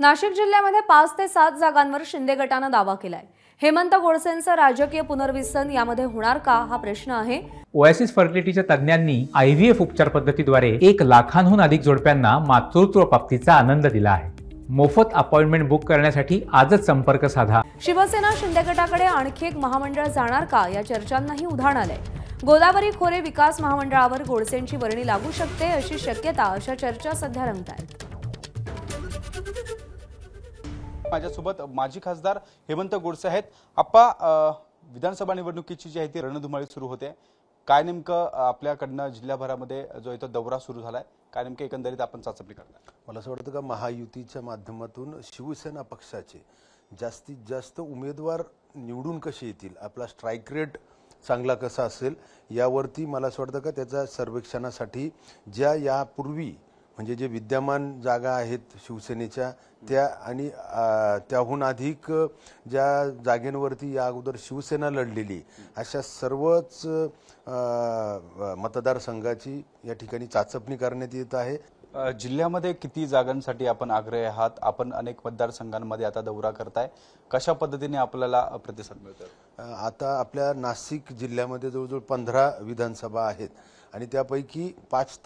नाशिक जिल्ह्यामध्ये 5 ते 7 जागांवर शिंदे गटाने दावा केलाय। हेमंत गोडसेंचं राजकीय पुनर्विसन यामध्ये होणार का हा प्रश्न आहे। ओएसिस फर्टिलिटीच्या तज्ञांनी IVF उपचार पद्धतीद्वारे 1 लाखांहून अधिक जोडप्यांना मातृत्व प्राप्तीचा आनंद दिला आहे। मोफत अपॉइंटमेंट बुक करण्यासाठी आजच संपर्क साधा। शिवसेना शिंदे गटाकडे आणखी एक महामंडळ जाणार का या चर्चांनाही उधाण आलंय। गोदावरी खोरे विकास महामंडळावर गोडसेंची वर्णी लागू शकते अशी शक्यता, अशा चर्चा सध्या रंगतायत। माझ्यासोबत माजी खासदार हेमंत गोडसे आहेत। आप्पा, विधानसभा निवडणुकीची जी आहे ती रणधुमाळी सुरू होते। काय नेमकं आपल्याकडनं जिल्ह्याभरामध्ये जो इथं दौरा सुरू झालाय, काय नेमकं एकंदरीत आपण चाचपणी करणार? मला असं वाटतं का महायुतीच्या माध्यमातून शिवसेना पक्षाचे जास्तीत जास्त उमेदवार निवडून कसे येतील, आपला स्ट्राईक रेट चांगला कसा असेल यावरती मला असं वाटतं का त्याचा सर्वेक्षणासाठी ज्या यापूर्वी म्हणजे जे विद्यमान जागा आहेत शिवसेनेच्या त्या आणि त्याहून अधिक ज्या जागेंवरती या अगोदर शिवसेना लढलेली अशा सर्वच मतदारसंघाची या ठिकाणी चाचपणी करण्यात येत आहे। जिल्ह्यामध्ये किती जागांसाठी आपण आग्रही आहात? आपण अनेक मतदारसंघांमध्ये आता दौरा करताय, कशा पद्धतीने आपल्याला प्रतिसाद मिळतो? आता आपल्या नाशिक जिल्ह्यामध्ये जवळजवळ 15 विधानसभा आहेत आणि त्यापैकी 5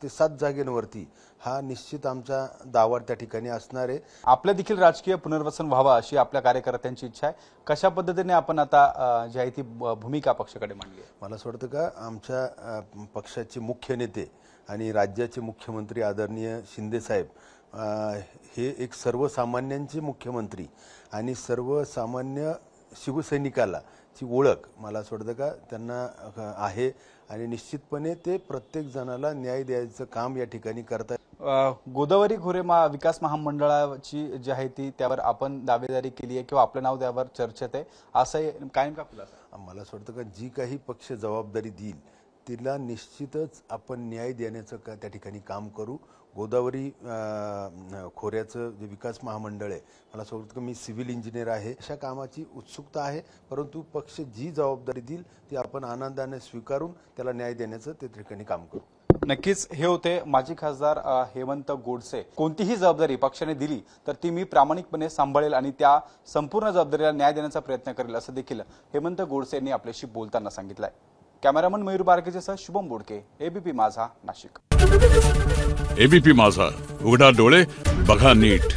ते 7 जागेंवरती हा निश्चित आमचा दावा त्या ठिकाणी असणार आहे। आपल्या देखील राजकीय पुनर्वसन व्हावा अशी आपल्या कार्यकर्त्यांची इच्छा आहे। कशा पद्धतीने आपण आता जी आहे ती भूमिका पक्षाकडे मांडली आहे? मला असं वाटतं का आमच्या पक्षाचे मुख्य नेते आणि राज्याचे मुख्यमंत्री आदरणीय शिंदे साहेब हे एक सर्वसामान्यांचे मुख्यमंत्री आणि सर्वसामान्य शिवसैनिकाला ची ओळख मला असं वाटतं का त्यांना आहे आणि निश्चितपणे ते प्रत्येक जणाला न्याय द्यायचं काम या ठिकाणी करतात। गोदावरी खोरे विकास महामंडळाची जी आहे ती त्यावर आपण दावेदारी केली आहे किंवा आपलं नाव त्यावर चर्चेत आहे, असं कायम का खुलासा? मला असं वाटतं का जी काही पक्ष जबाबदारी देईल तिला निश्चितच आपण न्याय देण्याचं त्या ठिकाणी काम करू। गोदावरी खोऱ्याचं जे विकास महामंडळ आहे मला असं वाटतं की मी सिव्हिल इंजिनियर आहे, अशा कामाची उत्सुकता आहे, परंतु पक्ष जी जबाबदारी देईल ती आपण आनंदाने स्वीकारून त्याला न्याय देण्याचं त्या ठिकाणी काम करू। नक्कीच हे होते माजी खासदार हेमंत गोडसे। कोणतीही जबाबदारी पक्षाने दिली तर ती मी प्रामाणिकपणे सांभाळेल आणि त्या संपूर्ण जबाबदारीला न्याय देण्याचा प्रयत्न करेल, असं देखील हेमंत गोडसे यांनी आपल्याशी बोलताना सांगितलंय। कॅमेरामन मयूर बारकेसह शुभम बोडके, एबीपी माझा, नाशिक। एबीपी माझा, उघडा डोळे बघा नीट।